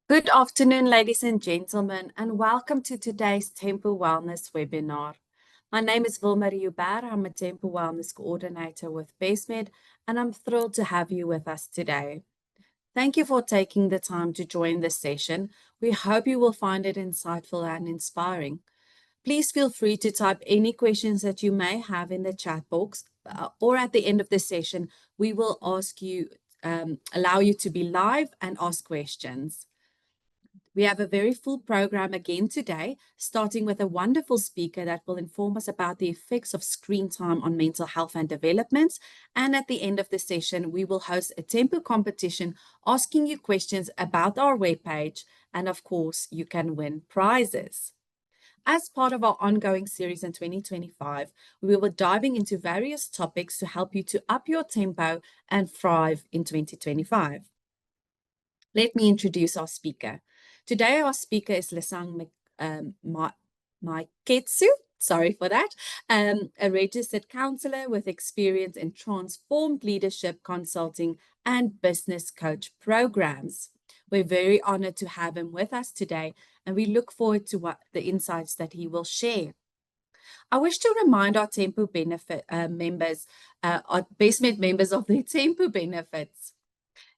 Good afternoon, ladies and gentlemen, and welcome to today's Tempo Wellness webinar. My name is Vilmarie Huber. I'm a Tempo Wellness Coordinator with Bestmed, and I'm thrilled to have you with us today. Thank you for taking the time to join this session. We hope you will find it insightful and inspiring. Please feel free to type any questions that you may have in the chat box, or at the end of the session, we will allow you to be live and ask questions. We have a very full program again today, starting with a wonderful speaker that will inform us about the effects of screen time on mental health and development. And at the end of the session, we will host a tempo competition asking you questions about our webpage. And of course, you can win prizes. As part of our ongoing series in 2025, we will be diving into various topics to help you to up your tempo and thrive in 2025. Let me introduce our speaker. Today, our speaker is Lesang Maiketsu. Sorry for that. A registered counselor with experience in transformed leadership consulting and business coach programs. We're very honored to have him with us today, and we look forward to the insights that he will share. I wish to remind our Tempo benefit members, our Bestmed members of their Tempo benefits.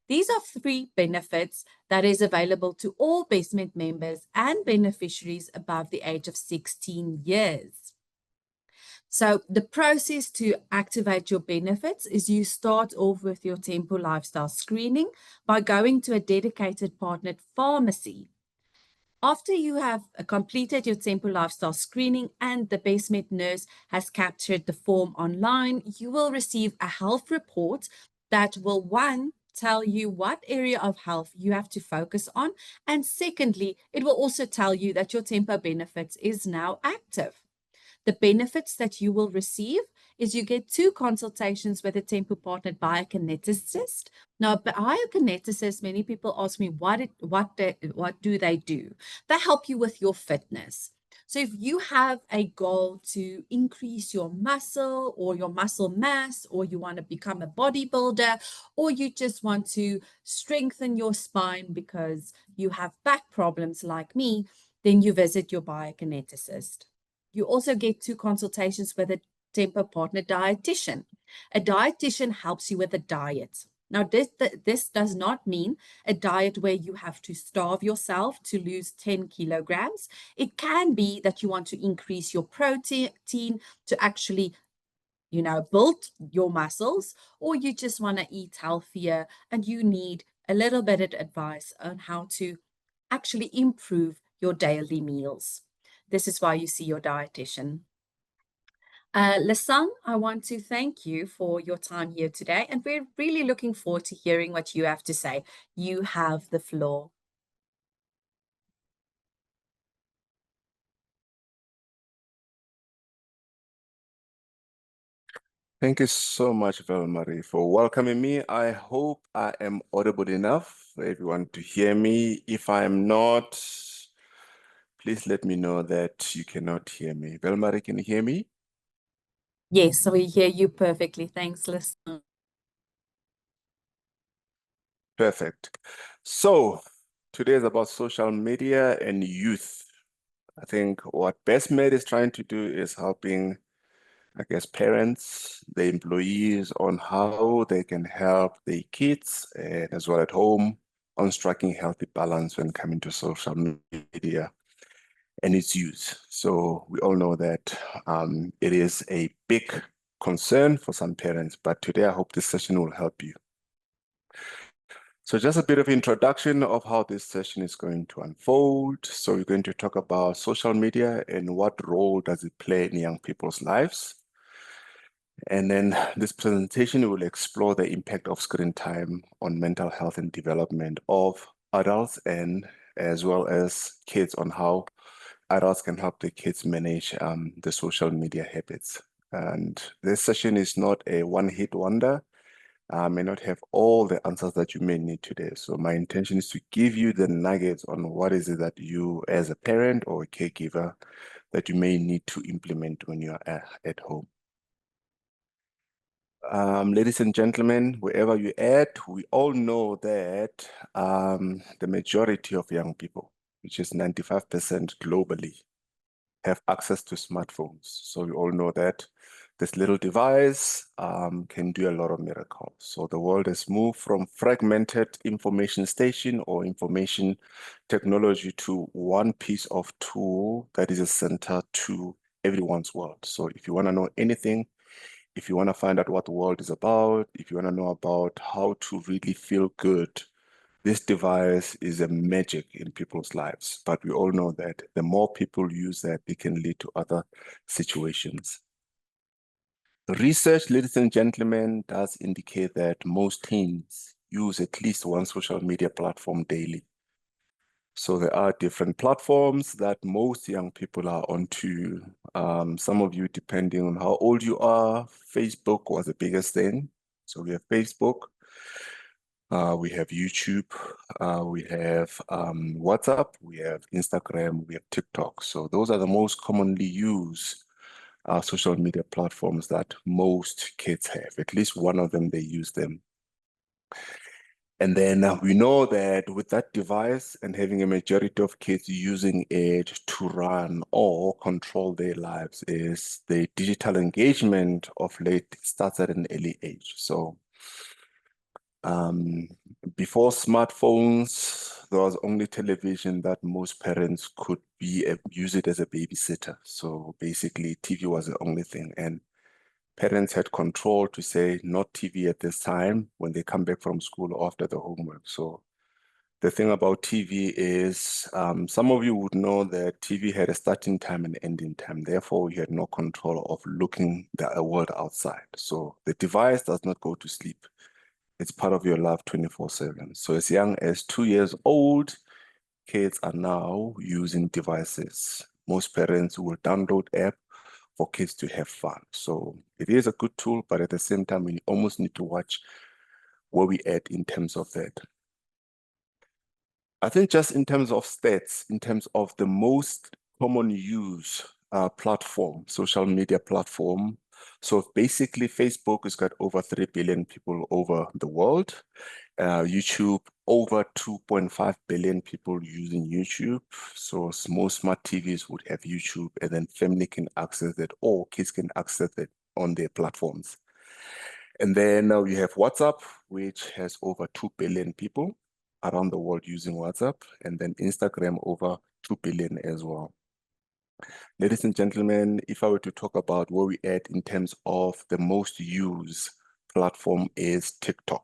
These are 3 benefits that is available to all Bestmed members and beneficiaries above the age of 16 years. So the process to activate your benefits is you start off with your Tempo lifestyle screening by going to a dedicated partnered pharmacy. After you have completed your Tempo lifestyle screening and the Bestmed nurse has captured the form online, you will receive a health report that will, one, tell you what area of health you have to focus on. And secondly, it will also tell you that your Tempo benefits is now active. The benefits that you will receive is you get 2 consultations with a Tempo partnered biokineticist. Now, a biokineticist, many people ask me, what do they do? They help you with your fitness. So if you have a goal to increase your muscle or your muscle mass, or you want to become a bodybuilder, or you just want to strengthen your spine because you have back problems like me, then you visit your biokineticist. You also get 2 consultations with a Tempo partner dietitian. A dietitian helps you with a diet. Now, this does not mean a diet where you have to starve yourself to lose 10 kilograms. It can be that you want to increase your protein to actually, build your muscles, or you just want to eat healthier and you need a little bit of advice on how to actually improve your daily meals. This is why you see your dietitian. Lesang, I want to thank you for your time here today, and we're really looking forward to hearing what you have to say. You have the floor. Thank you so much, Vilmarie, for welcoming me. I hope I am audible enough for everyone to hear me. If I am not, please let me know that you cannot hear me. Vilmarie, can you hear me? Yes, so we hear you perfectly. Thanks, Lesang. Perfect. So today is about social media and youth. I think what Bestmed is trying to do is helping, I guess, parents, the employees on how they can help their kids and as well at home on striking healthy balance when coming to social media and its use. So we all know that it is a big concern for some parents, but today I hope this session will help you. So just a bit of introduction of how this session is going to unfold. So we're going to talk about social media and what role does it play in young people's lives. And then this presentation will explore the impact of screen time on mental health and development of adults and as well as kids, on how adults can help the kids manage the social media habits. And this session is not a one-hit wonder. I may not have all the answers that you may need today. So my intention is to give you the nuggets on what is it that you as a parent or a caregiver that you may need to implement when you're at home. Ladies and gentlemen, wherever you're at, we all know that the majority of young people, which is 95% globally, have access to smartphones. So we all know that this little device can do a lot of miracles. So the world has moved from fragmented information station or information technology to one piece of tool that is a center to everyone's world. So if you want to know anything, if you want to find out what the world is about, if you want to know about how to really feel good, this device is a magic in people's lives. But we all know that the more people use that, it can lead to other situations. Research, ladies and gentlemen, does indicate that most teens use at least one social media platform daily. So there are different platforms that most young people are onto. Some of you, depending on how old you are, Facebook was the biggest thing. So we have Facebook, we have YouTube, we have WhatsApp, we have Instagram, we have TikTok. So those are the most commonly used social media platforms that most kids have. At least one of them, they use them. And then we know that with that device and having a majority of kids using it to run or control their lives is the digital engagement of late starts at an early age. So before smartphones, there was only television that most parents could use it as a babysitter. So basically TV was the only thing. And parents had control to say not TV at this time when they come back from school after the homework. So the thing about TV is some of you would know that TV had a starting time and ending time. Therefore, you had no control of looking the world outside. So the device does not go to sleep. It's part of your life 24/7. So as young as 2 years old, kids are now using devices. Most parents will download app for kids to have fun. So it is a good tool, but at the same time, we almost need to watch where we at in terms of that. I think just in terms of stats, in terms of the most common use platform, social media platform. So basically, Facebook has got over 3 billion people over the world. YouTube, over 2.5 billion people using YouTube. So most smart TVs would have YouTube, and then family can access it, or kids can access it on their platforms. And then now you have WhatsApp, which has over 2 billion people around the world using WhatsApp, and then Instagram over 2 billion as well. Ladies and gentlemen, if I were to talk about where we at in terms of the most used platform is TikTok.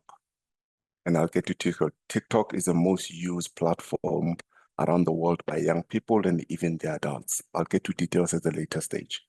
And I'll get to TikTok. TikTok is the most used platform around the world by young people and even the adults. I'll get to details at the later stage.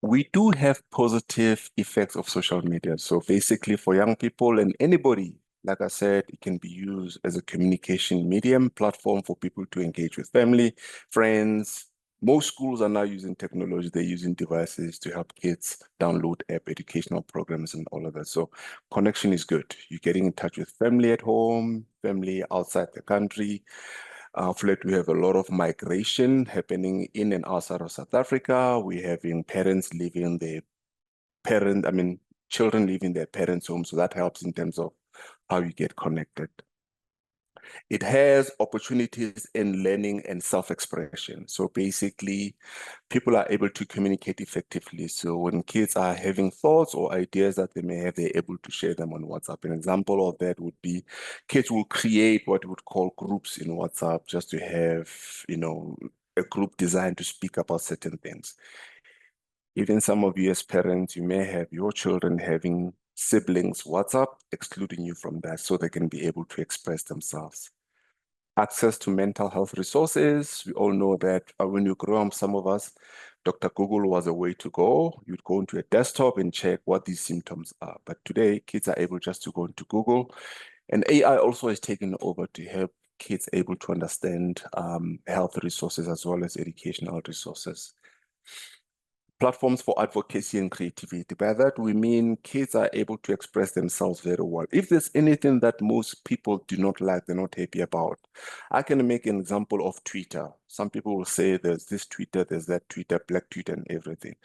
We do have positive effects of social media. So basically for young people and anybody, like I said, it can be used as a communication medium platform for people to engage with family, friends. Most schools are now using technology. They're using devices to help kids download app educational programs and all of that. So connection is good. You're getting in touch with family at home, family outside the country. We have a lot of migration happening in and outside of South Africa. We're having parents leaving their children leaving their parents' home. So that helps in terms of how you get connected. It has opportunities in learning and self-expression. So basically, people are able to communicate effectively. So when kids are having thoughts or ideas that they may have, they're able to share them on WhatsApp. An example of that would be kids will create what we would call groups in WhatsApp just to have, a group designed to speak about certain things. Even some of you as parents, you may have your children having siblings WhatsApp, excluding you from that so they can be able to express themselves. Access to mental health resources. We all know that when you grow up, some of us, Dr. Google was a way to go. You'd go into a desktop and check what these symptoms are. But today, kids are able just to go into Google. And AI also is taken over to help kids able to understand health resources as well as educational resources. platforms for advocacy and creativity. By that, we mean kids are able to express themselves very well. If there's anything that most people do not like, they're not happy about, I can make an example of Twitter. Some people will say there's this Twitter, there's that Twitter, black Twitter and everything.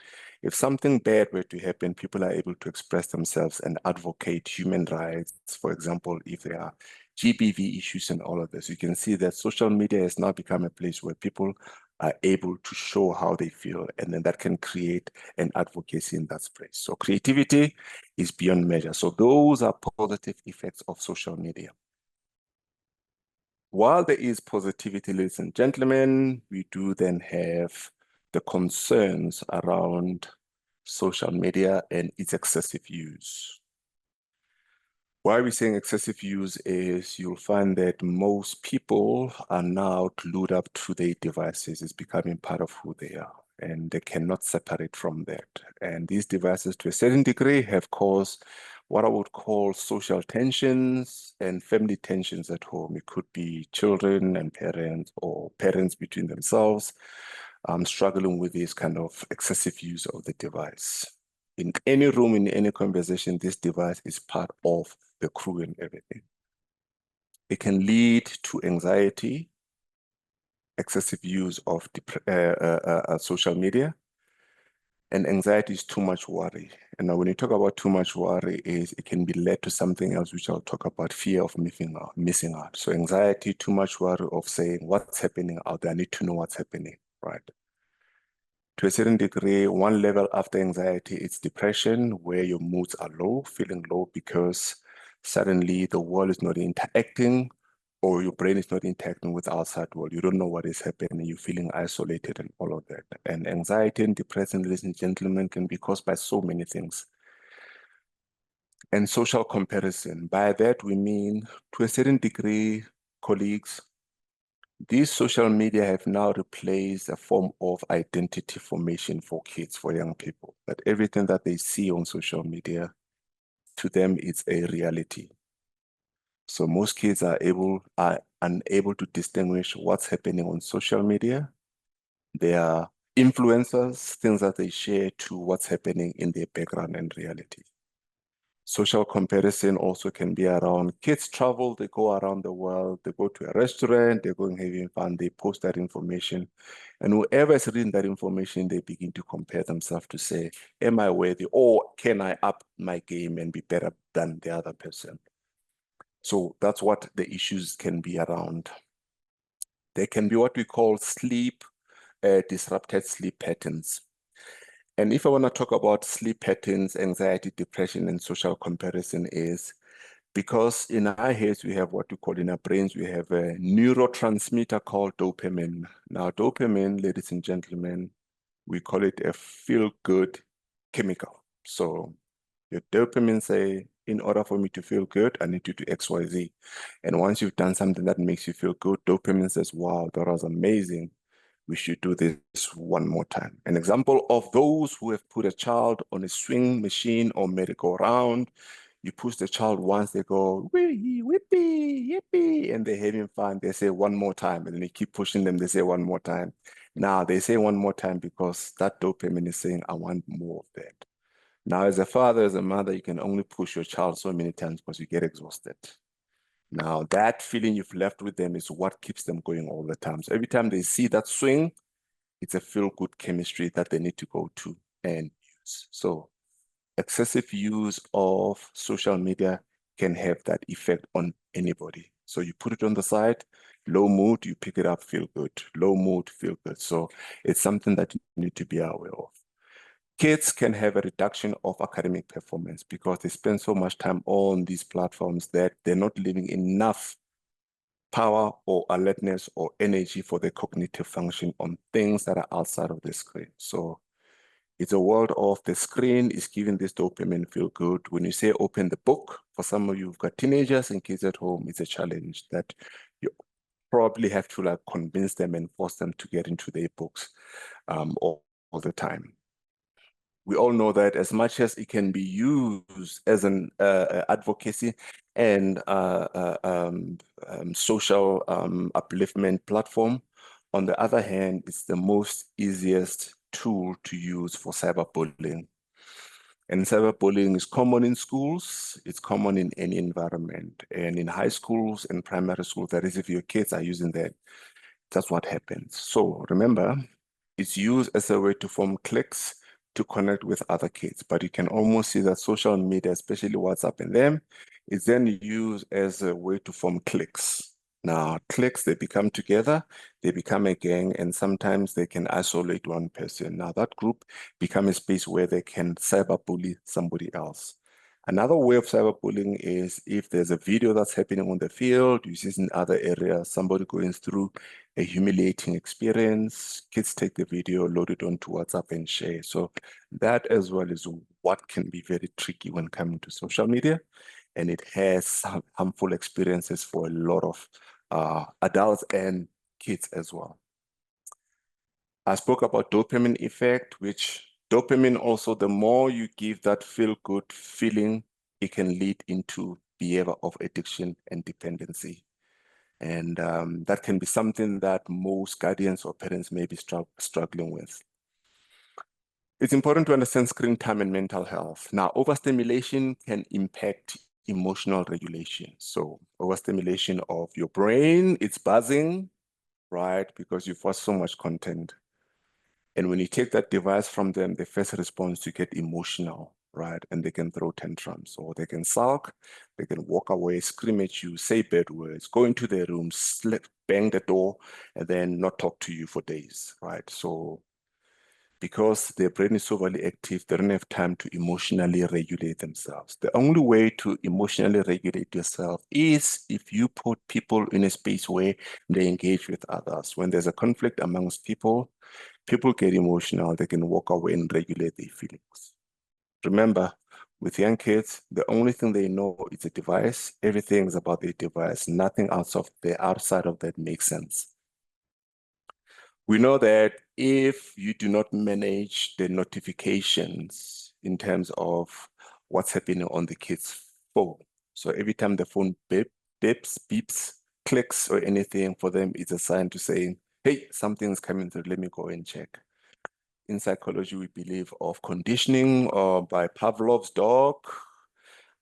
If something bad were to happen, people are able to express themselves and advocate human rights. For example, if there are GBV issues and all of this, you can see that social media has now become a place where people are able to show how they feel, and then that can create an advocacy in that space. So creativity is beyond measure. So those are positive effects of social media. While there is positivity, ladies and gentlemen, we do then have the concerns around social media and its excessive use. Why we're saying excessive use is you'll find that most people are now glued up to their devices. It's becoming part of who they are, and they cannot separate from that. And these devices, to a certain degree, have caused what I would call social tensions and family tensions at home. It could be children and parents, or parents between themselves, struggling with this kind of excessive use of the device. In any room, in any conversation, this device is part of the crew and everything. It can lead to anxiety, excessive use of social media, and anxiety is too much worry. And now when you talk about too much worry, it can be led to something else, which I'll talk about, fear of missing out. So anxiety, too much worry of saying, what's happening out there? I need to know what's happening, right? To a certain degree, one level after anxiety, it's depression, where your moods are low, feeling low because suddenly the world is not interacting, or your brain is not interacting with the outside world. You don't know what is happening. You're feeling isolated and all of that. And anxiety and depression, ladies and gentlemen, can be caused by so many things. And social comparison. By that, we mean, to a certain degree, colleagues, these social media have now replaced a form of identity formation for kids, for young people, that everything that they see on social media, to them, it's a reality. So most kids are unable to distinguish what's happening on social media. They are influencers, things that they share, to what's happening in their background and reality. Social comparison also can be around kids travel, they go around the world, they go to a restaurant, they're going having fun, they post that information. And whoever is reading that information, they begin to compare themselves to say, am I worthy, or can I up my game and be better than the other person? So that's what the issues can be around. There can be what we call disrupted sleep patterns. And if I want to talk about sleep patterns, anxiety, depression, and social comparison, is because in our heads, we have what we call, in our brains, we have a neurotransmitter called dopamine. Now, dopamine, ladies and gentlemen, we call it a feel-good chemical. So your dopamine say, in order for me to feel good, I need to do X, Y, Z. And once you've done something that makes you feel good, dopamine says, wow, that was amazing. We should do this one more time. An example of those who have put a child on a swing machine or merry-go-round, you push the child once, they go, wee, whippy, yippee, and they're having fun. They say one more time, and then you keep pushing them, they say one more time. Now, they say one more time because that dopamine is saying, I want more of that. Now, as a father, as a mother, you can only push your child so many times because you get exhausted. Now, that feeling you've left with them is what keeps them going all the time. So every time they see that swing, it's a feel-good chemistry that they need to go to and use. So excessive use of social media can have that effect on anybody. So you put it on the side, low mood, you pick it up, feel good. Low mood, feel good. So it's something that you need to be aware of. Kids can have a reduction of academic performance because they spend so much time on these platforms that they're not leaving enough power or alertness or energy for the cognitive function on things that are outside of the screen. So it's a world of the screen is giving this dopamine feel good. When you say open the book, for some of you who've got teenagers and kids at home, it's a challenge that you probably have to like convince them and force them to get into their books all the time. We all know that as much as it can be used as an advocacy and social upliftment platform, on the other hand, it's the most easiest tool to use for cyberbullying. And cyberbullying is common in schools, it's common in any environment. And in high schools and primary schools, that is, if your kids are using that, that's what happens. So remember, it's used as a way to form cliques to connect with other kids. But you can almost see that social media, especially WhatsApp and them, is then used as a way to form cliques. Now, cliques, they become together, they become a gang, and sometimes they can isolate one person. Now, that group become a space where they can cyberbully somebody else. Another way of cyberbullying is if there's a video that's happening on the field, you see in other areas, somebody going through a humiliating experience, kids take the video, load it onto WhatsApp and share. So that as well is what can be very tricky when coming to social media. And it has some harmful experiences for a lot of adults and kids as well. I spoke about dopamine effect, which dopamine also, the more you give that feel-good feeling, it can lead into behavior of addiction and dependency. And that can be something that most guardians or parents may be struggling with. It's important to understand screen time and mental health. Now, overstimulation can impact emotional regulation. So overstimulation of your brain, it's buzzing, right? Because you've watched so much content. And when you take that device from them, the first response to get emotional, right? And they can throw tantrums, or they can sulk, they can walk away, scream at you, say bad words, go into their room, slip, bang the door, and then not talk to you for days, right? So because their brain is so overly active, they don't have time to emotionally regulate themselves. The only way to emotionally regulate yourself is if you put people in a space where they engage with others. When there's a conflict amongst people, people get emotional, they can walk away and regulate their feelings. Remember, with young kids, the only thing they know is a device. Everything is about the device. Nothing outside of that makes sense. We know that if you do not manage the notifications in terms of what's happening on the kid's phone, so every time the phone beeps, clicks, or anything, for them, it's a sign to say, hey, something's coming through, let me go and check. In psychology, we believe of conditioning or by Pavlov's dog.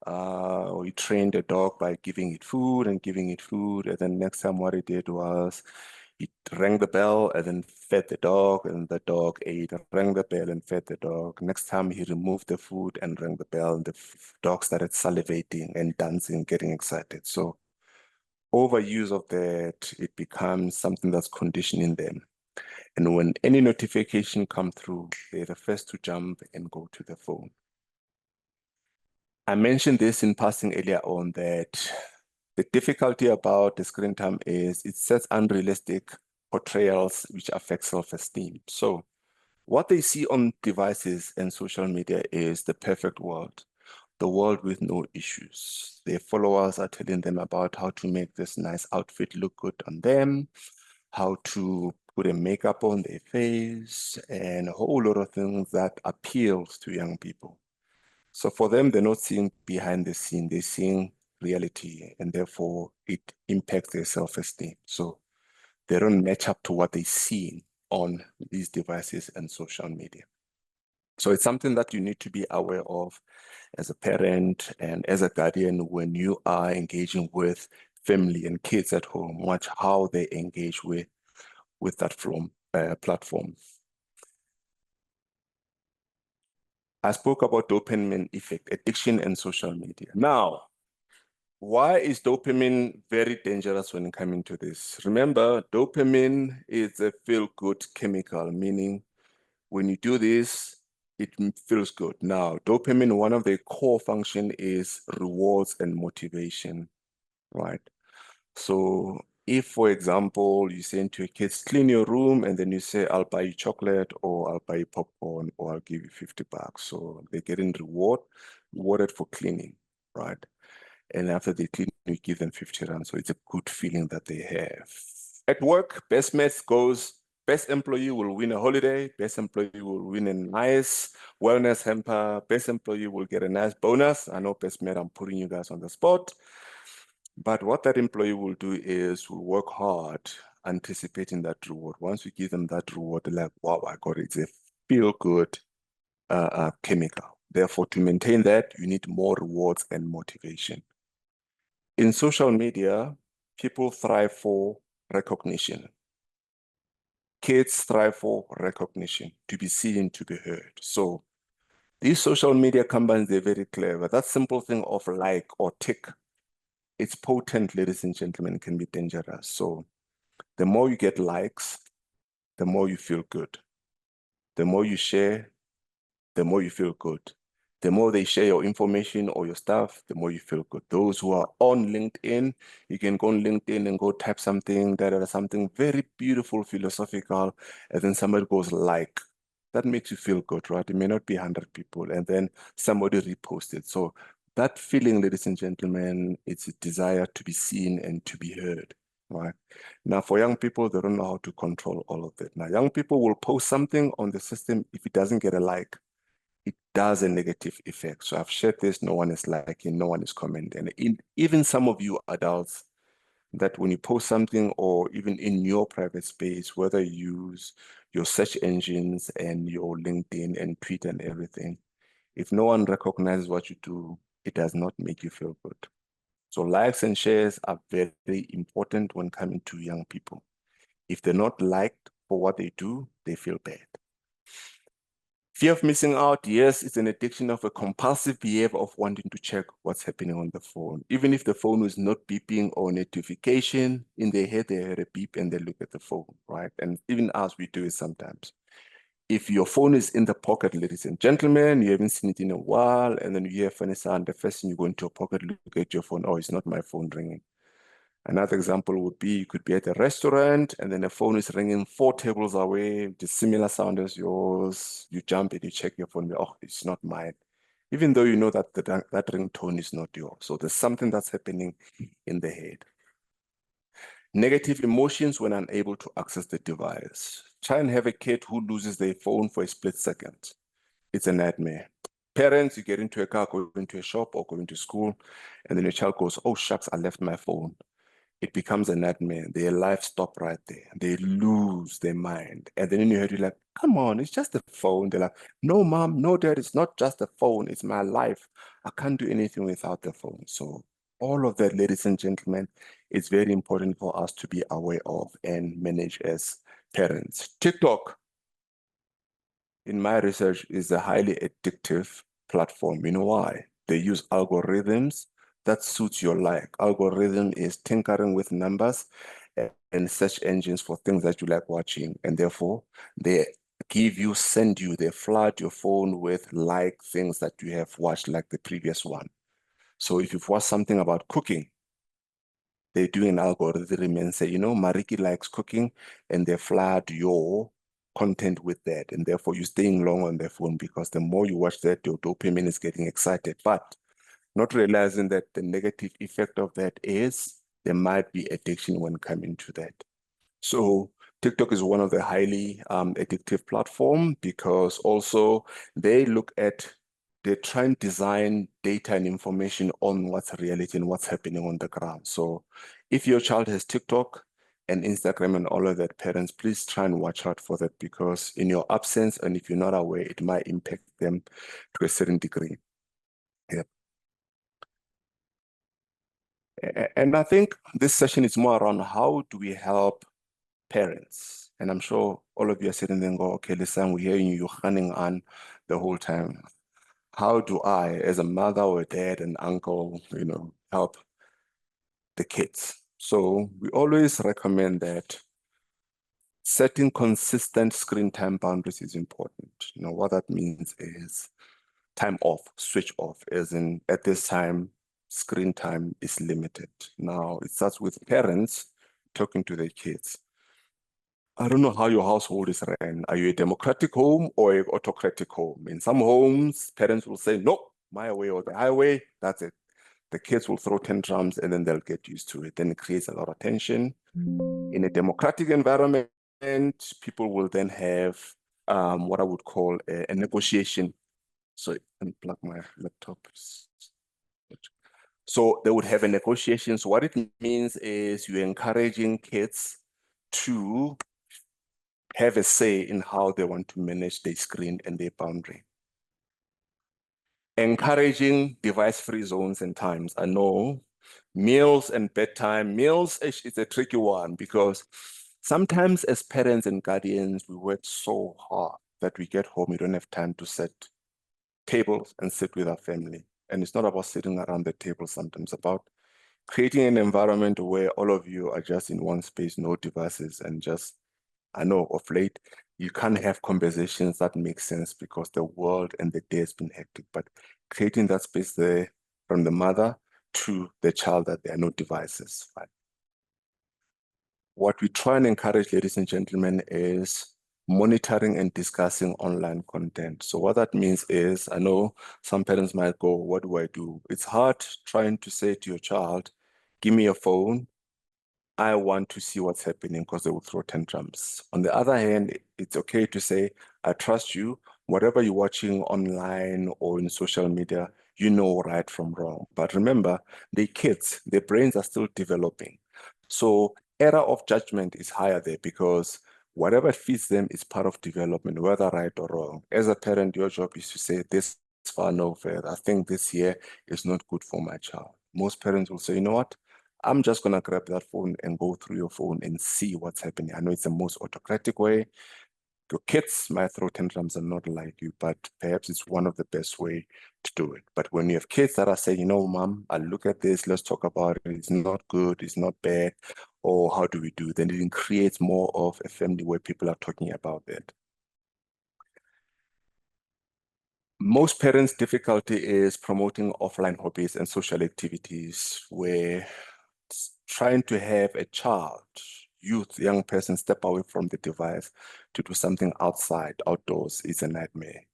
We trained the dog by giving it food and giving it food. And then next time what he did was he rang the bell and then fed the dog, and the dog ate, rang the bell and fed the dog. Next time he removed the food and rang the bell, and the dog started salivating and dancing, getting excited. So overuse of that, it becomes something that's conditioning them. And when any notification come through, they're the first to jump and go to the phone. I mentioned this in passing earlier on that the difficulty about the screen time is it sets unrealistic portrayals which affect self-esteem. So what they see on devices and social media is the perfect world, the world with no issues. Their followers are telling them about how to make this nice outfit look good on them, how to put a makeup on their face, and a whole lot of things that appeals to young people. So for them, they're not seeing behind the scene, they're seeing reality, and therefore it impacts their self-esteem. So they don't match up to what they're seeing on these devices and social media. So it's something that you need to be aware of as a parent and as a guardian when you are engaging with family and kids at home. Watch how they engage with that platform. I spoke about dopamine effect, addiction, and social media. Now, why is dopamine very dangerous when coming to this? Remember, dopamine is a feel-good chemical, meaning when you do this, it feels good. Now, dopamine, one of the core function is rewards and motivation, right? So if, for example, you say to your kids, clean your room, and then you say, I'll buy you chocolate, or I'll buy you popcorn, or I'll give you $50. So they're getting rewarded for cleaning, right? And after they clean, you give them 50 rand. So it's a good feeling that they have. At work, Bestmed goes, best employee will win a holiday, best employee will win a nice wellness hamper, best employee will get a nice bonus. I know Bestmed, I'm putting you guys on the spot. But what that employee will do is will work hard anticipating that reward. Once we give them that reward, they're like, wow, I got it. It's a feel-good chemical. Therefore, to maintain that, you need more rewards and motivation. In social media, people thrive for recognition. Kids thrive for recognition, to be seen, to be heard. So these social media companies, they're very clever. That simple thing of like or tick, it's potent, ladies and gentlemen, can be dangerous. So the more you get likes, the more you feel good. The more you share, the more you feel good. The more they share your information or your stuff, the more you feel good. Those who are on LinkedIn, you can go on LinkedIn and go type something that is something very beautiful, philosophical, and then somebody goes like. That makes you feel good, right? It may not be 100 people, and then somebody reposted. So that feeling, ladies and gentlemen, it's a desire to be seen and to be heard, right? Now, for young people, they don't know how to control all of that. Now, young people will post something on the system. If it doesn't get a like, it does a negative effect. So I've shared this, no one is liking, no one is commenting. And even some of you adults, that when you post something or even in your private space, whether you use your search engines and your LinkedIn and Twitter and everything, if no one recognizes what you do, it does not make you feel good. So likes and shares are very important when coming to young people. If they're not liked for what they do, they feel bad. Fear of missing out, yes, it's an addiction of a compulsive behavior of wanting to check what's happening on the phone. Even if the phone is not beeping or notification, in their head, they hear a beep and they look at the phone, right? And even as we do it sometimes. If your phone is in the pocket, ladies and gentlemen, you haven't seen it in a while, and then you hear a funny sound, the first thing you go into your pocket, look at your phone, oh, it's not my phone ringing. Another example would be you could be at a restaurant and then the phone is ringing 4 tables away, the similar sound as yours. You jump and you check your phone. Oh, it's not mine. Even though you know that that ringtone is not yours. So there's something that's happening in the head. Negative emotions when unable to access the device. Try and have a kid who loses their phone for a split second. It's a nightmare. Parents, you get into a car, go into a shop or go into school, and then your child goes, oh, shucks, I left my phone. It becomes a nightmare. Their life stop right there. They lose their mind. And then in your head, you're like, come on, it's just a phone. They're like, no, mom, no, dad, it's not just a phone. It's my life. I can't do anything without the phone. So all of that, ladies and gentlemen, is very important for us to be aware of and manage as parents. TikTok, in my research, is a highly addictive platform. You know why? They use algorithms that suits your like. Algorithm is tinkering with numbers and search engines for things that you like watching. And therefore, they send you, they flood your phone with like things that you have watched like the previous one. So if you've watched something about cooking, they do an algorithm and say, you know, Mariki likes cooking, and they flood your content with that. And therefore, you're staying long on the phone because the more you watch that, your dopamine is getting excited. But not realizing that the negative effect of that is there might be addiction when coming to that. So TikTok is one of the highly addictive platform because also they try and design data and information on what's reality and what's happening on the ground. So if your child has TikTok and Instagram and all of that, parents, please try and watch out for that because in your absence and if you're not aware, it might impact them to a certain degree. Yeah. And I think this session is more around how do we help parents? And I'm sure all of you are sitting there and go, okay, listen, we're hearing you, you're running on the whole time. How do I, as a mother or a dad and uncle, help the kids? So we always recommend that setting consistent screen time boundaries is important. What that means is time off, switch off, as in at this time, screen time is limited. Now, it starts with parents talking to their kids. I don't know how your household is ran. Are you a democratic home or an autocratic home? In some homes, parents will say, nope, my way or the highway, that's it. The kids will throw tantrums and then they'll get used to it. Then it creates a lot of tension. In a democratic environment, people will then have what I would call a negotiation. So unplug my laptop. So they would have a negotiation. So what it means is you're encouraging kids to have a say in how they want to manage their screen and their boundary. Encouraging device-free zones and times. I know meals and bedtime. Meals is a tricky one because sometimes as parents and guardians, we work so hard that we get home, we don't have time to set tables and sit with our family. And it's not about sitting around the table sometimes, about creating an environment where all of you are just in one space, no devices, and just, I know of late, you can't have conversations that make sense because the world and the day has been hectic, but creating that space there from the mother to the child that there are no devices. Right? What we try and encourage, ladies and gentlemen, is monitoring and discussing online content. So what that means is, I know some parents might go, what do I do? It's hard trying to say to your child, give me your phone, I want to see what's happening, because they will throw tantrums. On the other hand, it's okay to say, I trust you. Whatever you're watching online or in social media, you know right from wrong. But remember, the kids, their brains are still developing. So error of judgment is higher there because whatever feeds them is part of development, whether right or wrong. As a parent, your job is to say, this far, no further. I think this here is not good for my child. Most parents will say, you know what? I'm just going to grab that phone and go through your phone and see what's happening. I know it's the most autocratic way. Your kids might throw tantrums and not like you, but perhaps it's one of the best way to do it. But when you have kids that are saying, you know, mom, I look at this, let's talk about it. It's not good, it's not bad. Or how do we do? Then it creates more of a family where people are talking about it. Most parents' difficulty is promoting offline hobbies and social activities where trying to have a child, youth, young person step away from the device to do something outside, outdoors is a nightmare.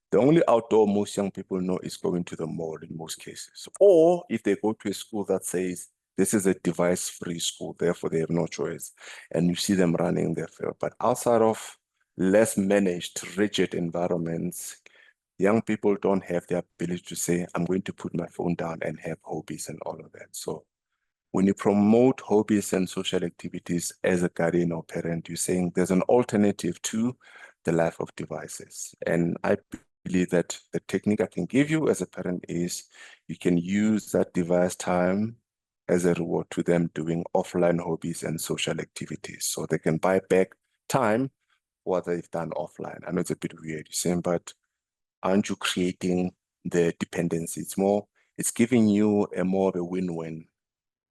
The only outdoor most young people know is going to the mall in most cases. Or if they go to a school that says, this is a device-free school, therefore they have no choice. And you see them running their field. But outside of less managed, rigid environments, young people don't have the ability to say, I'm going to put my phone down and have hobbies and all of that. So when you promote hobbies and social activities as a guardian or parent, you're saying there's an alternative to the life of devices. And I believe that the technique I can give you as a parent is you can use that device time as a reward to them doing offline hobbies and social activities. So they can buy back time what they've done offline. I know it's a bit weird, you're saying, but aren't you creating the dependency? It's giving you a more of a win-win.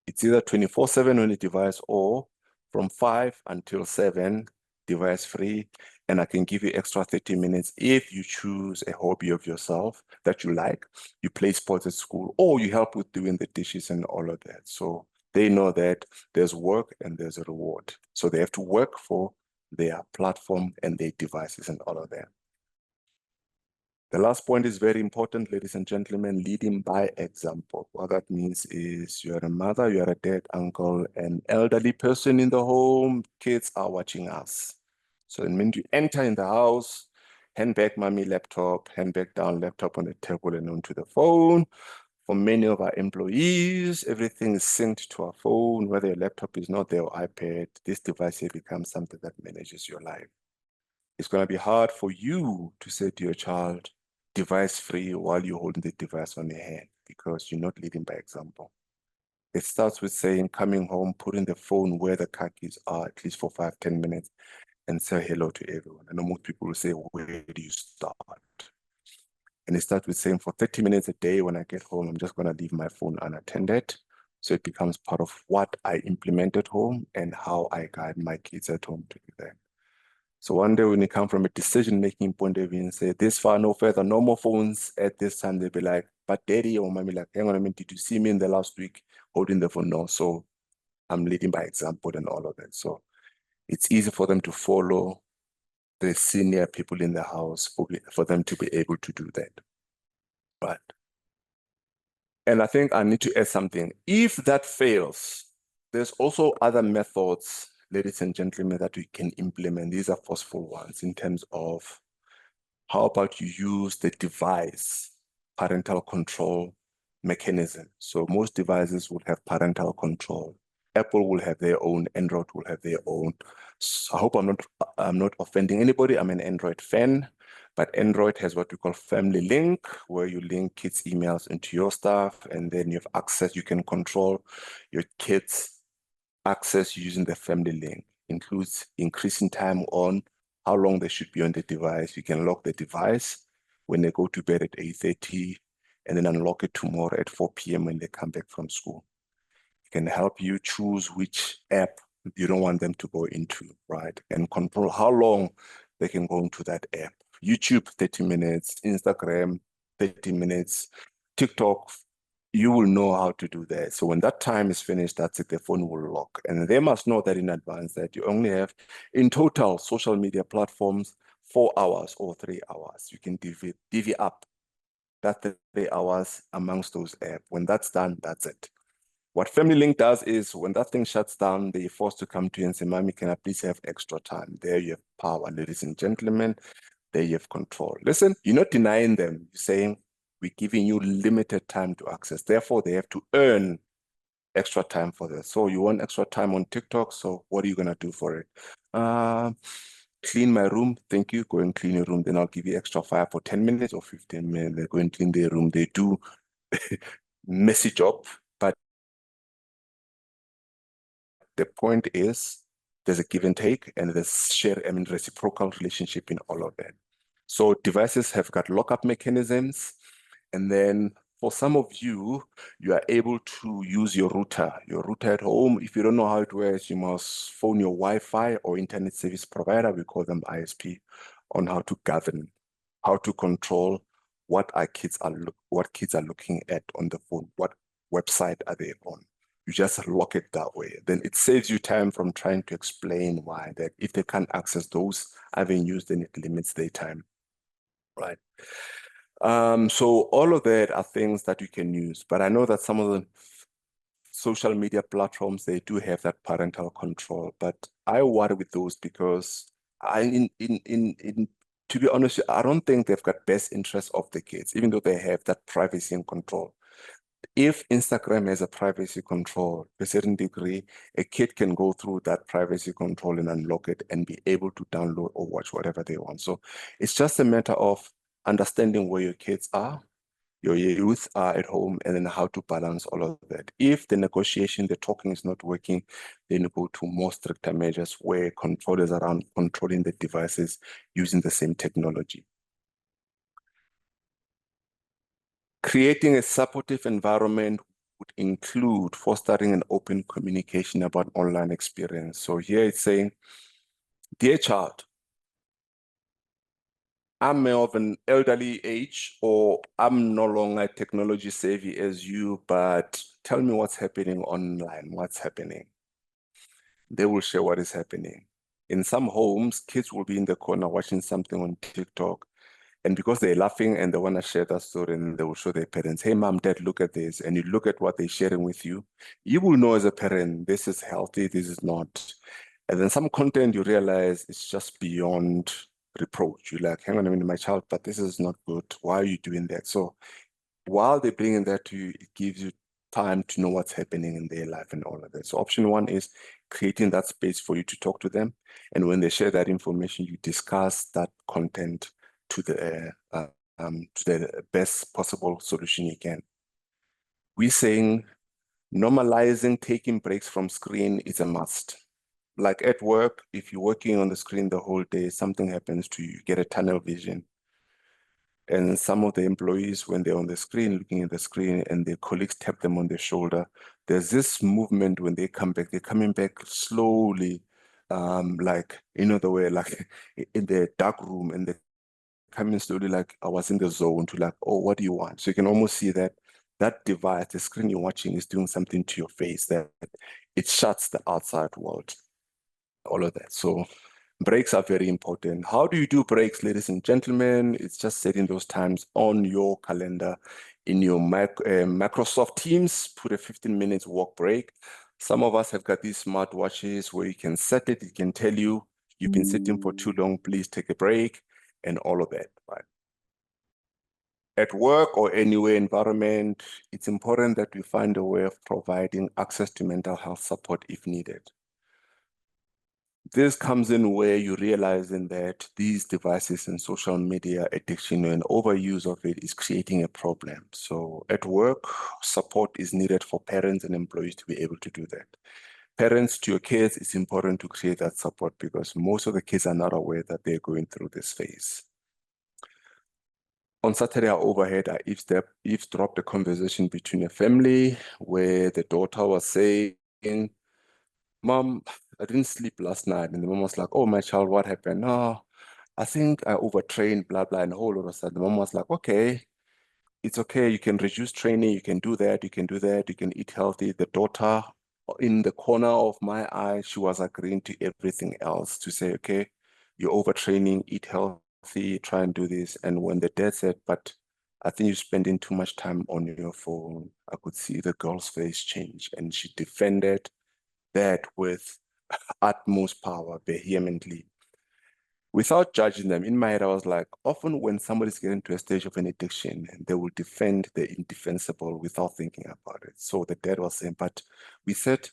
It's either 24/7 on the device or from 5 until 7 device free. And I can give you extra 30 minutes if you choose a hobby of yourself that you like. You play sports at school or you help with doing the dishes and all of that. So they know that there's work and there's a reward. So they have to work for their platform and their devices and all of that. The last point is very important, ladies and gentlemen, leading by example. What that means is you're a mother, you're a dad, uncle, an elderly person in the home, kids are watching us. So it means you enter in the house, hand back mommy laptop, hand back down laptop on the table and onto the phone. For many of our employees, everything is synced to our phone, whether your laptop is not there or iPad, this device here becomes something that manages your life. It's going to be hard for you to say to your child, device free while you're holding the device on your hand because you're not leading by example. It starts with saying, coming home, putting the phone where the car keys are, at least for 5-10 minutes, and say hello to everyone. I know most people will say, where do you start? And it starts with saying, for 30 minutes a day when I get home, I'm just going to leave my phone unattended. So it becomes part of what I implement at home and how I guide my kids at home to do that. So one day when you come from a decision-making point of view and say, this far, no further, no more phones at this time, they'll be like, but daddy or mommy, like, hang on a minute, did you see me in the last week holding the phone? No, so I'm leading by example and all of that. So it's easy for them to follow the senior people in the house for them to be able to do that. But, and I think I need to add something. If that fails, there's also other methods, ladies and gentlemen, that we can implement. These are forceful ones in terms of how about you use the device parental control mechanism? So most devices would have parental control. Apple will have their own, Android will have their own. So I hope I'm not offending anybody. I'm an Android fan, but Android has what we call Family Link, where you link kids' emails into your stuff, and then you have access. You can control your kids' access using the Family Link. Includes increasing time on how long they should be on the device. You can lock the device when they go to bed at 8:30, and then unlock it tomorrow at 4 p.m. when they come back from school. It can help you choose which app you don't want them to go into, right? And control how long they can go into that app. YouTube, 30 minutes, Instagram, 30 minutes, TikTok, you will know how to do that. So when that time is finished, that's it, the phone will lock. And they must know that in advance that you only have, in total, social media platforms, 4 hours or 3 hours. You can divvy up that 3 hours amongst those apps. When that's done, that's it. What Family Link does is when that thing shuts down, they're forced to come to you and say, Mommy, can I please have extra time? There you have power, ladies and gentlemen. There you have control. Listen, you're not denying them. You're saying, we're giving you limited time to access. Therefore, they have to earn extra time for this. So you want extra time on TikTok. So what are you going to do for it? Clean my room. Thank you. Go and clean your room. Then I'll give you extra 5 or 10 minutes or 15 minutes. They go and clean their room. They do messy job, but the point is there's a give and take and there's reciprocal relationship in all of that. So devices have got lockup mechanisms. And then for some of you, you are able to use your router at home. If you don't know how it works, you must phone your Wi-Fi or internet service provider, we call them ISP, on how to govern, how to control what kids are looking at on the phone, what website are they on. You just lock it that way. Then it saves you time from trying to explain why, that if they can't access those avenues, then it limits their time, right? So all of that are things that you can use, but I know that some of the social media platforms, they do have that parental control, but I worry with those because to be honest, I don't think they've got best interest of the kids, even though they have that privacy and control. If Instagram has a privacy control to a certain degree, a kid can go through that privacy control and unlock it and be able to download or watch whatever they want. So it's just a matter of understanding where your kids are, your youth are at home, and then how to balance all of that. If the negotiation, the talking is not working, then you go to more stricter measures where control is around controlling the devices using the same technology. Creating a supportive environment would include fostering an open communication about online experience. So here it's saying, dear child, I'm of an elderly age, or I'm no longer technology savvy as you, but tell me what's happening online, what's happening. They will share what is happening. In some homes, kids will be in the corner watching something on TikTok, and because they're laughing and they want to share that story, and they will show their parents, hey, mom, dad, look at this. And you look at what they're sharing with you. You will know as a parent, this is healthy, this is not. And then some content you realize it's just beyond reproach. You're like, hang on a minute, my child, but this is not good. Why are you doing that? So while they're bringing that to you, it gives you time to know what's happening in their life and all of that. So option one is creating that space for you to talk to them. And when they share that information, you discuss that content to the best possible solution you can. We're saying normalizing taking breaks from screen is a must. Like at work, if you're working on the screen the whole day, something happens to you, you get a tunnel vision. And some of the employees, when they're on the screen, looking at the screen, and their colleagues tap them on the shoulder, there's this movement when they come back, they're coming back slowly, like, the way, like in the dark room, and they're coming slowly, like I was in the zone to like, oh, what do you want? So you can almost see that device, the screen you're watching is doing something to your face, that it shuts the outside world, all of that. So breaks are very important. How do you do breaks, ladies and gentlemen? It's just setting those times on your calendar in your Microsoft Teams. Put a 15 minutes walk break. Some of us have got these smart watches where you can set it. It can tell you, you've been sitting for too long, please take a break, and all of that, right? At work or anywhere environment, it's important that we find a way of providing access to mental health support if needed. This comes in where you're realizing that these devices and social media addiction and overuse of it is creating a problem. So at work, support is needed for parents and employees to be able to do that. Parents to your kids, it's important to create that support because most of the kids are not aware that they're going through this phase. On Saturday, I overheard, I eavesdropped a conversation between a family where the daughter was saying, Mom, I didn't sleep last night. And the mom was like, oh, my child, what happened? Oh, I think I overtrained, blah, blah. And a whole lot of stuff. The mom was like, okay, it's okay. You can reduce training. You can do that. You can do that. You can eat healthy. The daughter in the corner of my eye, she was agreeing to everything else to say, okay, you're overtraining, eat healthy, try and do this. And when the dad said, but I think you're spending too much time on your phone, I could see the girl's face change. And she defended that with utmost power, vehemently, without judging them. In my head, I was like, often when somebody's getting to a stage of an addiction, they will defend the indefensible without thinking about it. So the dad was saying, but we said,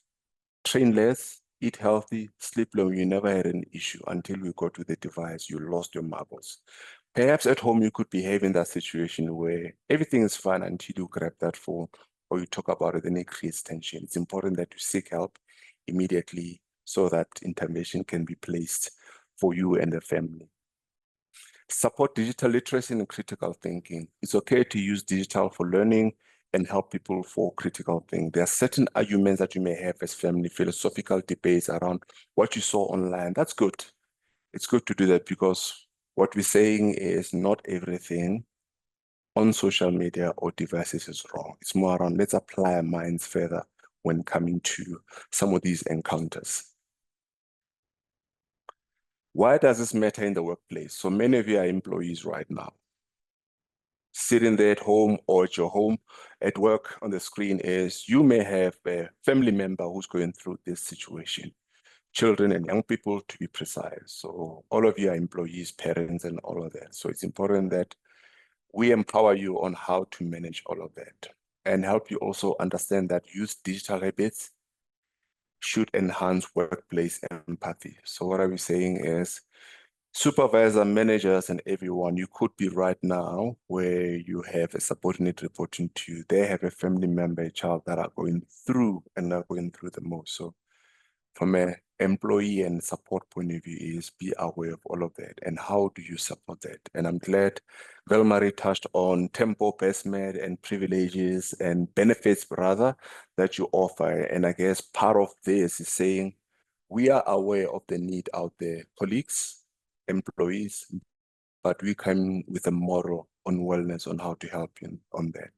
train less, eat healthy, sleep long. You never had an issue until we got to the device. You lost your marbles. Perhaps at home, you could behave in that situation where everything is fine until you grab that phone or you talk about it and it creates tension. It's important that you seek help immediately so that intervention can be placed for you and the family. Support digital literacy and critical thinking. It's okay to use digital for learning and help people for critical thinking. There are certain arguments that you may have as family, philosophical debates around what you saw online. That's good. It's good to do that because what we're saying is not everything on social media or devices is wrong. It's more around let's apply our minds further when coming to some of these encounters. Why does this matter in the workplace? So many of you are employees right now. Sitting there at home or at your home at work on the screen is you may have a family member who's going through this situation, children and young people to be precise. So all of you are employees, parents, and all of that. So it's important that we empower you on how to manage all of that and help you also understand that use digital habits should enhance workplace empathy. So what are we saying is supervisor, managers, and everyone, you could be right now where you have a subordinate reporting to you. They have a family member, a child that are going through and are going through the most. So from an employee and support point of view is be aware of all of that and how do you support that. And I'm glad Velmarie touched on tempo, Bestmed, and privileges and benefits rather that you offer. And I guess part of this is saying we are aware of the need out there, colleagues, employees, but we come with a model on wellness on how to help you on that.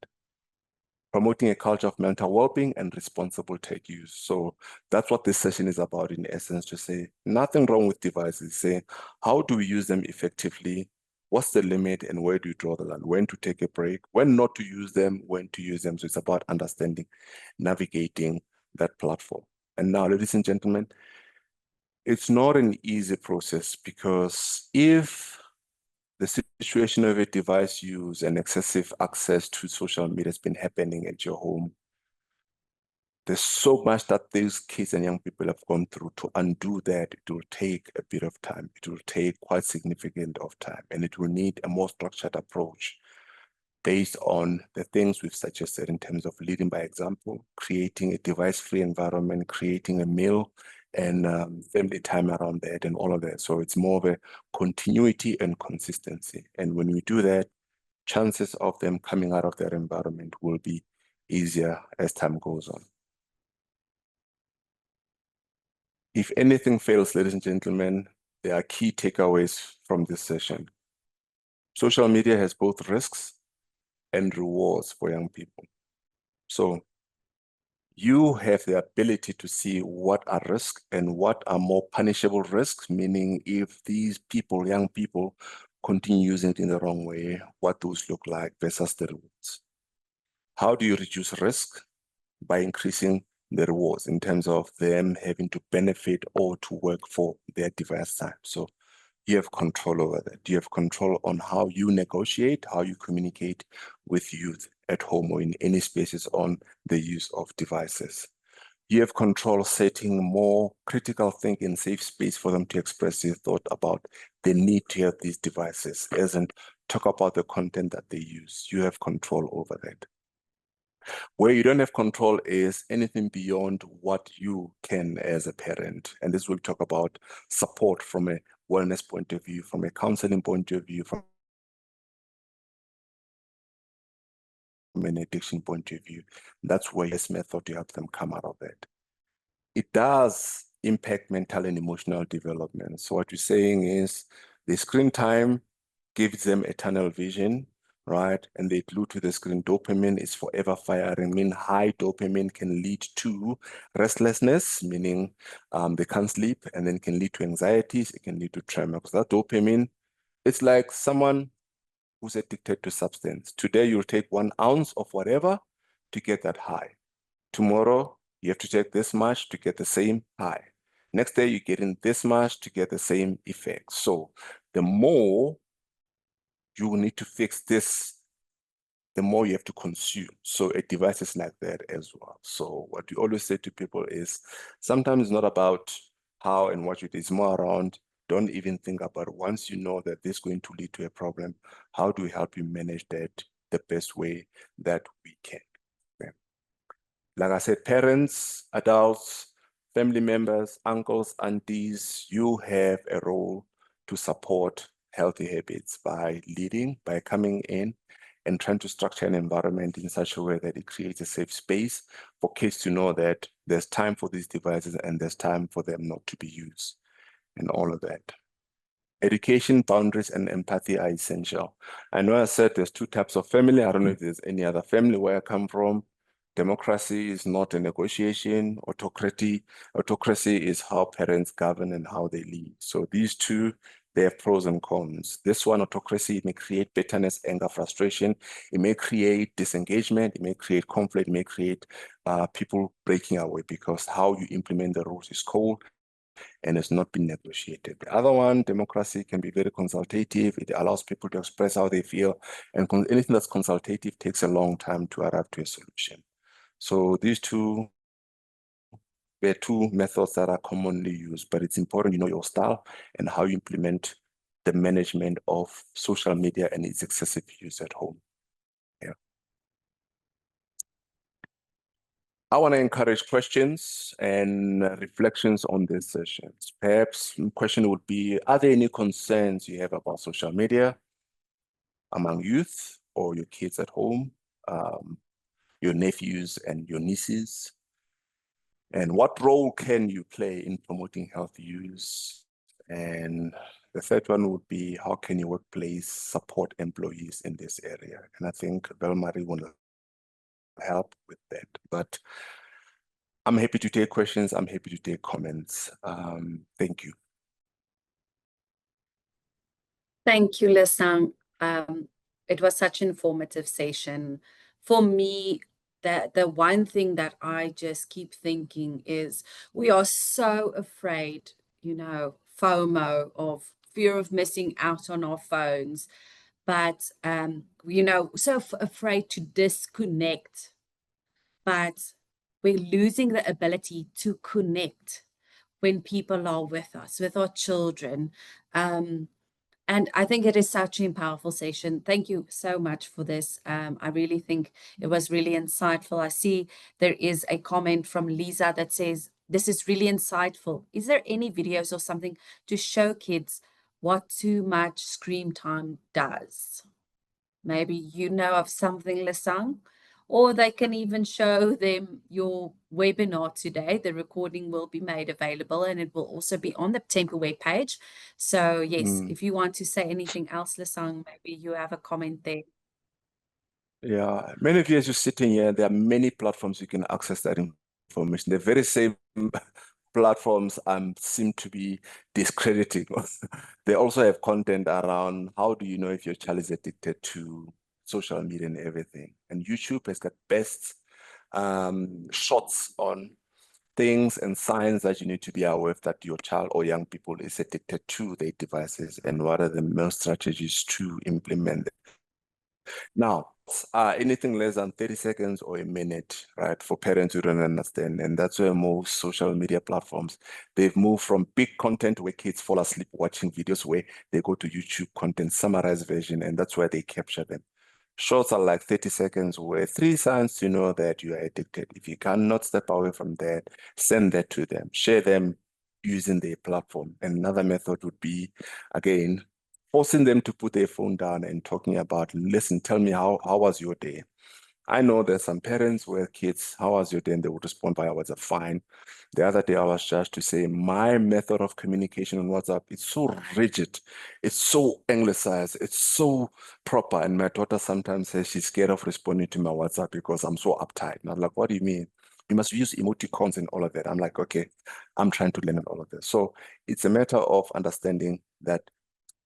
Promoting a culture of mental well-being and responsible tech use. So that's what this session is about in essence, to say nothing wrong with devices, say how do we use them effectively? What's the limit and where do you draw the line? When to take a break, when not to use them, when to use them. So it's about understanding, navigating that platform. And now, ladies and gentlemen, it's not an easy process because if the situation of a device use and excessive access to social media has been happening at your home, there's so much that these kids and young people have gone through. To undo that, it will take a bit of time. It will take quite significant of time, and it will need a more structured approach based on the things we've suggested in terms of leading by example, creating a device-free environment, creating a meal and family time around that and all of that. So it's more of a continuity and consistency. And when we do that, chances of them coming out of that environment will be easier as time goes on. If anything fails, ladies and gentlemen, there are key takeaways from this session. Social media has both risks and rewards for young people. So you have the ability to see what are risks and what are more punishable risks, meaning if these people, young people, continue using it in the wrong way, what those look like versus the rewards. How do you reduce risk? By increasing the rewards in terms of them having to benefit or to work for their device time. So you have control over that. You have control on how you negotiate, how you communicate with youth at home or in any spaces on the use of devices. You have control setting more critical thinking, safe space for them to express their thought about the need to have these devices, as in talk about the content that they use. You have control over that. Where you don't have control is anything beyond what you can as a parent. And this will talk about support from a wellness point of view, from a counseling point of view, from an addiction point of view. That's where this method to help them come out of it. It does impact mental and emotional development. So what you're saying is the screen time gives them a tunnel vision, right? And they glued to the screen. Dopamine is forever firing, meaning high dopamine can lead to restlessness, meaning they can't sleep, and then can lead to anxieties. It can lead to tremor. Because that dopamine, it's like someone who's addicted to substance. Today, you'll take 1 ounce of whatever to get that high. Tomorrow, you have to take this much to get the same high. Next day, you're getting this much to get the same effect. So the more you will need to fix this, the more you have to consume. So a device is like that as well. So what we always say to people is sometimes it's not about how and what you do. It's more around don't even think about it. Once you know that this is going to lead to a problem, how do we help you manage that the best way that we can? Okay. Like I said, parents, adults, family members, uncles, aunties, you have a role to support healthy habits by leading, by coming in and trying to structure an environment in such a way that it creates a safe space for kids to know that there's time for these devices and there's time for them not to be used and all of that. Education, boundaries, and empathy are essential. I know I said there's 2 types of family. I don't know if there's any other family where I come from. Democracy is not a negotiation. Autocracy is how parents govern and how they lead. So these two, they have pros and cons. This one, autocracy, it may create bitterness, anger, frustration. It may create disengagement. It may create conflict. It may create people breaking away because how you implement the rules is cold and it's not been negotiated. The other one, democracy, can be very consultative. It allows people to express how they feel, and anything that's consultative takes a long time to arrive to a solution. So these two, there are 2 methods that are commonly used, but it's important you know your style and how you implement the management of social media and its excessive use at home. Yeah. I want to encourage questions and reflections on these sessions. Perhaps the question would be, are there any concerns you have about social media among youth or your kids at home, your nephews and your nieces? And what role can you play in promoting healthy use? And the third one would be, how can your workplace support employees in this area? And I think Belmarie will help with that. But I'm happy to take questions. I'm happy to take comments. Thank you. Thank you, Lesang. It was such an informative session. For me, the one thing that I just keep thinking is we are so afraid, FOMO, of fear of missing out on our phones, but so afraid to disconnect, but we're losing the ability to connect when people are with us, with our children. And I think it is such a powerful session. Thank you so much for this. I really think it was really insightful. I see there is a comment from Lisa that says, this is really insightful. Is there any videos or something to show kids what too much screen time does? Maybe you know of something, Lesang, or they can even show them your webinar today. The recording will be made available and it will also be on the Temple web page. So yes, if you want to say anything else, Lesang, maybe you have a comment there. Yeah, many of you as you're sitting here, there are many platforms you can access that information. The very same platforms seem to be discrediting. They also have content around how do you know if your child is addicted to social media and everything. And YouTube has got best shots on things and signs that you need to be aware of that your child or young people is addicted to their devices, and what are the most strategies to implement them. Now, anything less than 30 seconds or a minute, right, for parents who don't understand. And that's where most social media platforms, they've moved from big content where kids fall asleep watching videos where they go to YouTube content, summarized version, and that's where they capture them. Shorts are like 30 seconds where 3 signs to know that you are addicted. If you cannot step away from that, send that to them, share them using their platform. Another method would be, again, forcing them to put their phone down and talking about, listen, tell me how was your day? I know there's some parents where kids, how was your day? And they would respond via WhatsApp, fine. The other day I was judged to say my method of communication on WhatsApp, it's so rigid, it's so anglicized, it's so proper. And my daughter sometimes says she's scared of responding to my WhatsApp because I'm so uptight. And I'm like, what do you mean? You must use emoticons and all of that. I'm like, okay, I'm trying to learn all of this. So it's a matter of understanding that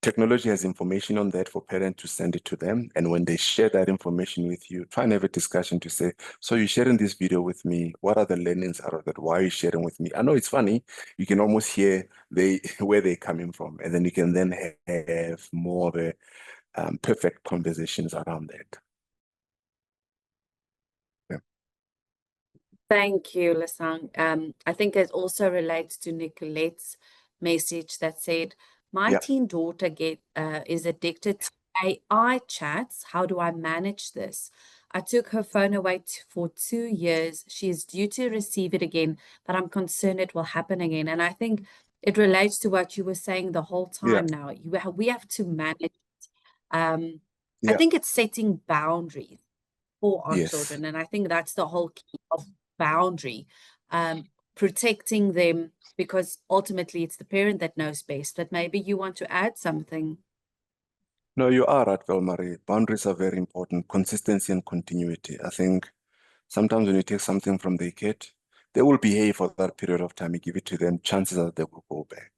technology has information on that for parents to send it to them. And when they share that information with you, try and have a discussion to say, so you're sharing this video with me. What are the learnings out of that? Why are you sharing with me? I know it's funny. You can almost hear where they're coming from. And then you can then have more of a perfect conversations around that. Yeah. Thank you, Lasang. I think it also relates to Nicolette's message that said, my Yeah. teen daughter is addicted to AI chats. How do I manage this? I took her phone away for 2 years. She is due to receive it again, but I'm concerned it will happen again. And I think it relates to what you were saying the whole Yeah. time now. We have to manage. Um, I Yeah. think it's setting boundaries for our Yes. children. And I think that's the whole key of boundary, protecting them, because ultimately it's the parent that knows best. But maybe you want to add something. No, you are right, Velmarie. Boundaries are very important. Consistency and continuity. I think sometimes when you take something from the kid, they will behave for that period of time. You give it to them, chances are they will go back.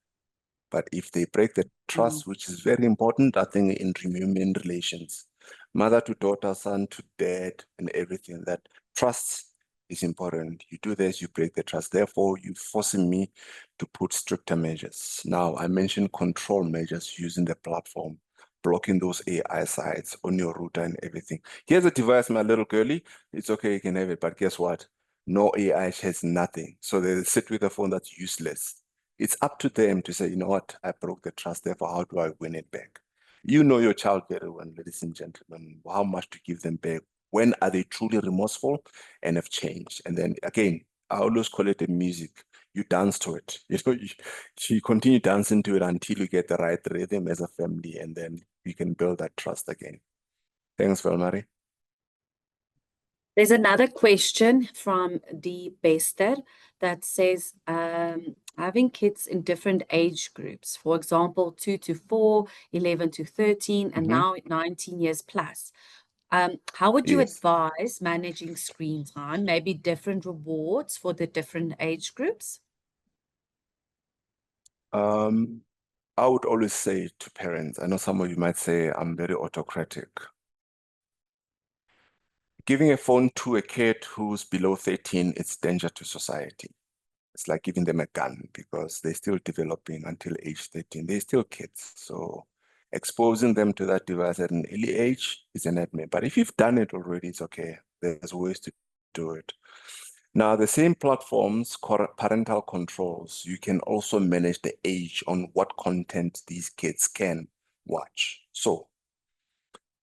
But if they break the Mm. trust, which is very important, I think in human relations, mother to daughter, son to dad, and everything, that trust is important. You do this, you break the trust. Therefore, you're forcing me to put stricter measures. Now, I mentioned control measures using the platform, blocking those AI sites on your router and everything. Here's a device, my little girlie. It's okay, you can have it, but guess what? No AI has nothing. So they sit with a phone that's useless. It's up to them to say, you know what, I broke the trust, therefore, how do I win it back? You know your child very well, ladies and gentlemen, how much to give them back. When are they truly remorseful and have changed? And then again, I always call it the music. You dance to it. You continue dancing to it until you get the right rhythm as a family, and then you can build that trust again. Thanks, Velmarie. There's another question from D. Bester that says, having kids in different age groups, for example, 2 to 4, 11 to 13, and Mhm. now 19 years plus. How would you Yes. advise managing screen time? Maybe different rewards for the different age groups? Um, I would always say to parents, I know some of you might say I'm very autocratic. Giving a phone to a kid who's below 13, it's danger to society. It's like giving them a gun because they're still developing until age 13. They're still kids. So exposing them to that device at an early age is a nightmare. But if you've done it already, it's okay. There's ways to do it. Now, the same platforms, parental controls, you can also manage the age on what content these kids can watch. So,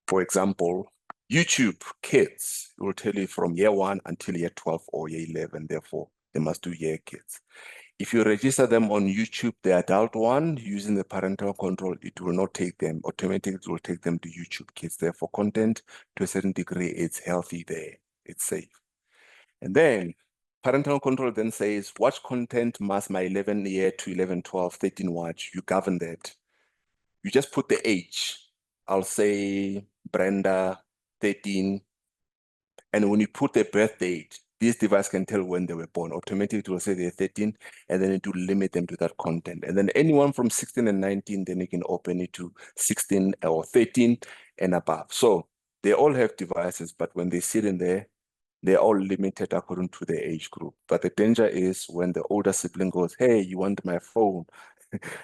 for example, YouTube kids will tell you from year 1 until year 12 or year 11. Therefore, they must do year kids. If you register them on YouTube, the adult one, using the parental control, it will not take them. Automatically, it will take them to YouTube kids. Therefore, content to a certain degree, it's healthy there. It's safe. And then parental control then says, watch content must my 11 year to 11, 12, 13 watch. You govern that. You just put the age. I'll say Brenda, 13. And when you put the birth date, this device can tell when they were born. Automatically, it will say they're 13, and then it will limit them to that content. And then anyone from 16 and 19, then you can open it to 16 or 13 and above. So they all have devices, but when they sit in there, they're all limited according to their age group. But the danger is when the older sibling goes, hey, you want my phone?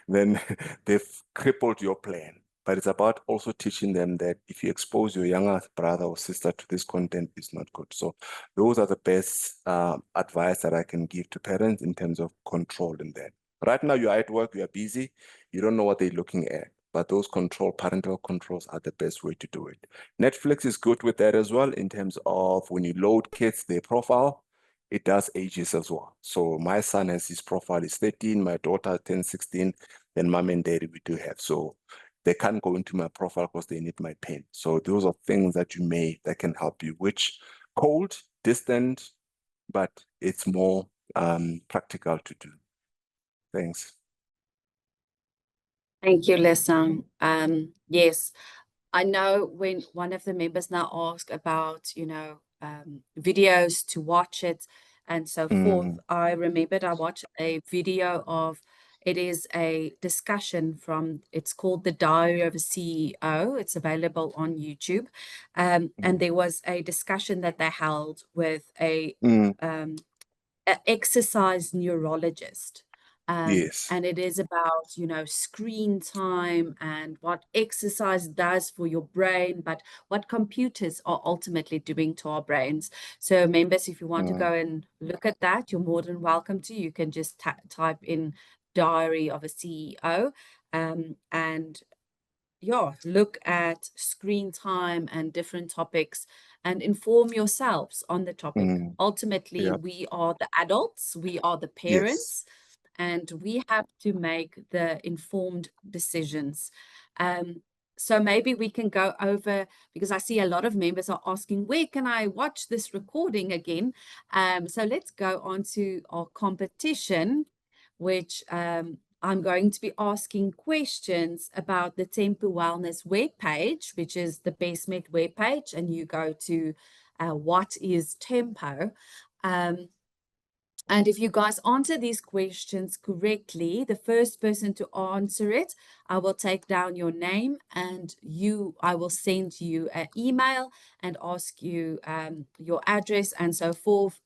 Then they've crippled your plan. But it's about also teaching them that if you expose your younger brother or sister to this content, it's not good. So those are the best advice that I can give to parents in terms of controlling that. Right now, you're at work, you're busy, you don't know what they're looking at. But those parental controls are the best way to do it. Netflix is good with that as well in terms of when you load kids, their profile, it does ages as well. So my son has his profile is 13, my daughter 10, 16, then mom and daddy we do have. So they can't go into my profile because they need my PIN. So those are things that that can help you, which cold, distant, but it's more practical to do. Thanks. Thank you, Lesang. Yes, I know when one of the members now ask about, videos to watch it and so forth, Mm, I remembered I watched a video of it is a discussion it's called The Diary of a CEO. It's available on YouTube. And mm, there was a discussion that they held with mm, um, exercise neurologist. yes. And it is about, screen time and what exercise does for your brain, but what computers are ultimately doing to our brains. So, members, if you want to Mm, go and look at that, you're more than welcome to. You can just type in Diary of a CEO. And yeah, look at screen time and different topics and inform yourselves on the topic. mm, Ultimately, yeah. we are the adults, we are the Yes. parents, and we have to make the informed decisions. Um, so maybe we can go over, because I see a lot of members are asking, where can I watch this recording again? So let's go on to our competition, which I'm going to be asking questions about the Tempo Wellness webpage, which is the Bestmed webpage, and you go to what is Tempo. Um, and if you guys answer these questions correctly, the first person to answer it, I will take down your name and I will send you an email and ask you your address and so forth,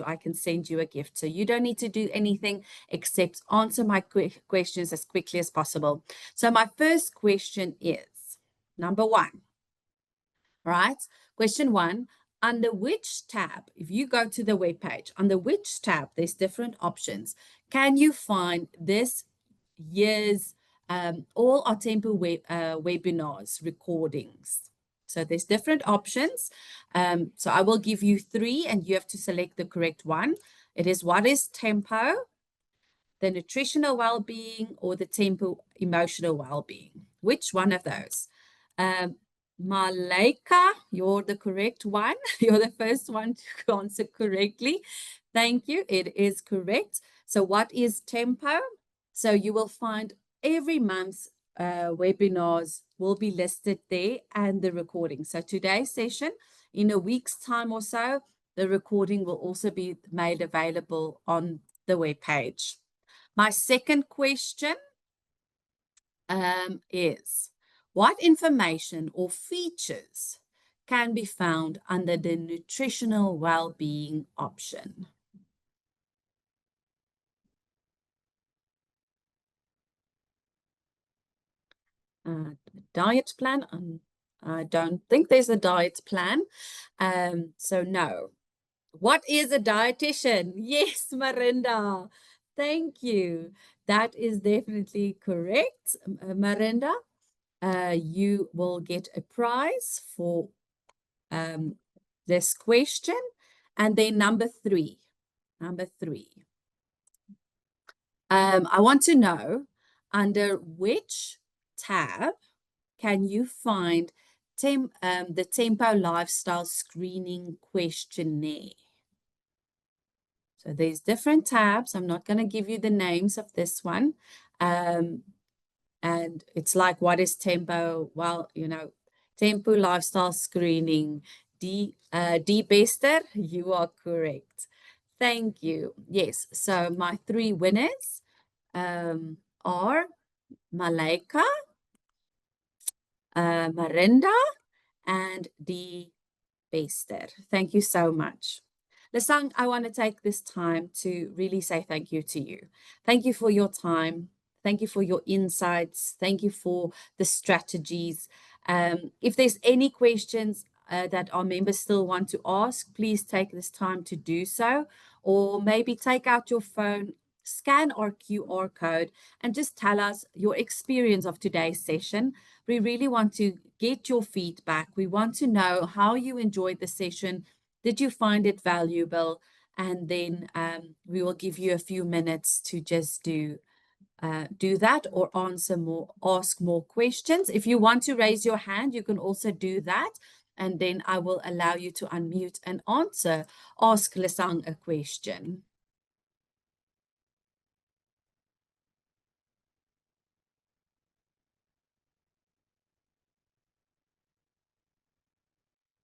I can send you a gift. So you don't need to do anything except answer my questions as quickly as possible. So my first question is number one, right? Question one, under which tab, if you go to the web page, under which tab, there's different options, can you find this year's all our Tempo webinars recordings? So there's different options. So I will give you three and you have to select the correct one. It is what is Tempo, the nutritional well-being, or the Tempo emotional well-being. Which one of those? Um, Malaika, you're the correct one. You're the first one to answer correctly. Thank you. It is correct. So what is Tempo? So you will find every month's webinars will be listed there and the recording. So today's session, in a week's time or so, the recording will also be made available on the web page. My second question is, what information or features can be found under the nutritional well-being option? Diet plan. I don't think there's a diet plan. So no. What is a dietitian? Yes, Marinda. Thank you. That is definitely correct, Marinda. You will get a prize for this question. And then number three. I want to know under which tab can you find the Tempo Lifestyle Screening Questionnaire? So there's different tabs. I'm not going to give you the names of this one. And it's like, what is Tempo? Well, Tempo Lifestyle Screening. D Bester, you are correct. Thank you. Yes, so my three winners are Malaika, Marinda, and D Bested. Thank you so much. Lesang, I want to take this time to really say thank you to you. Thank you for your time. Thank you for your insights. Thank you for the strategies. If there's any questions that our members still want to ask, please take this time to do so, or maybe take out your phone, scan our QR code, and just tell us your experience of today's session. We really want to get your feedback. We want to know how you enjoyed the session. Did you find it valuable? And then we will give you a few minutes to just do that or ask more questions. If you want to raise your hand, you can also do that. And then I will allow you to unmute and ask Lesang a question.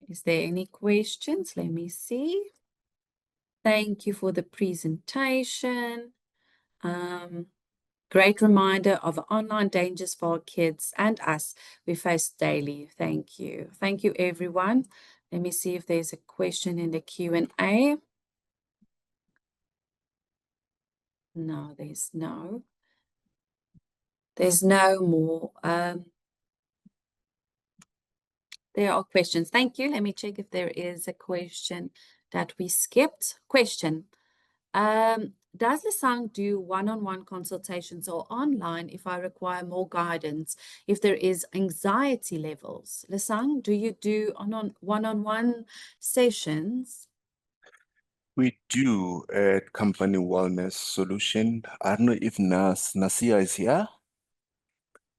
Is there any questions? Let me see. Thank you for the presentation. Great reminder of online dangers for our kids and us we face daily. Thank you. Thank you, everyone. Let me see if there's a question in the Q&A. No, there's no more. There are questions. Thank you. Let me check if there is a question that we skipped. Question. Does Lesang do one-on-one consultations or online if I require more guidance, if there is anxiety levels? Lesang, do you do one-on-one sessions? We do at Company Wellness Solution. I don't know if Nasia is here,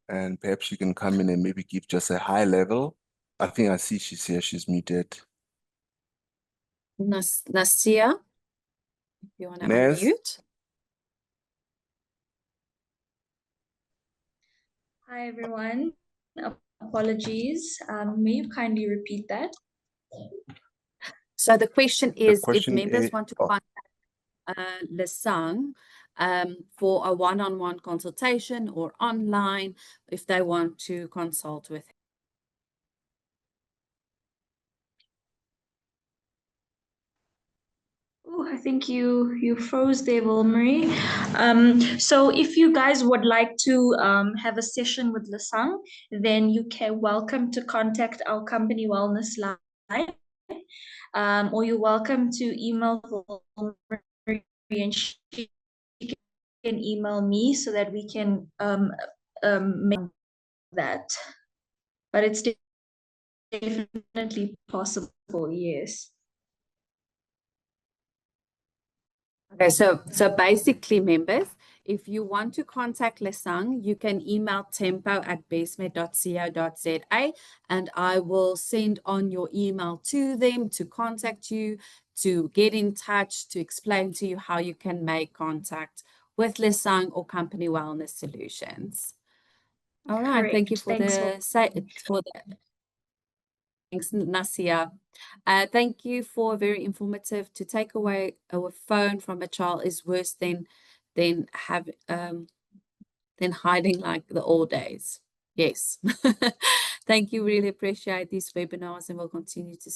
and perhaps she can come in and maybe give just a high level. I think I see she's here. She's muted. Nasia, if you want to Nes? unmute. Hi, everyone. Apologies. May you kindly repeat that? So the question is, if question members is, want to contact Lesang for a one-on-one consultation or online, if they want to consult with him. Oh, I think you froze there, Wilmarie. So if you guys would like to have a session with Lesang, then you can welcome to contact our company wellness line, or you're welcome to email Wilmarie and she can email me so that we can make that. But it's definitely possible, yes. Okay, so basically, members, if you want to contact Lesang, you can email tempo@bestmed.co.za, and I will send on your email to them to contact you, to get in touch, to explain to you how you can make contact with Lesang or Company Wellness Solutions. All right, Correct. thank you for Thanks Thanks, Nasia. Thank you for very informative. To take away a phone from a child is worse than hiding like the old days. Yes. Thank you. Really appreciate these webinars, and we'll continue to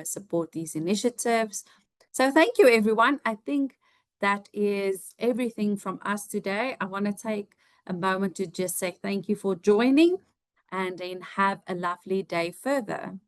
support these initiatives. So thank you, everyone. I think that is everything from us today. I want to take a moment to just say thank you for joining, and then have a lovely day further.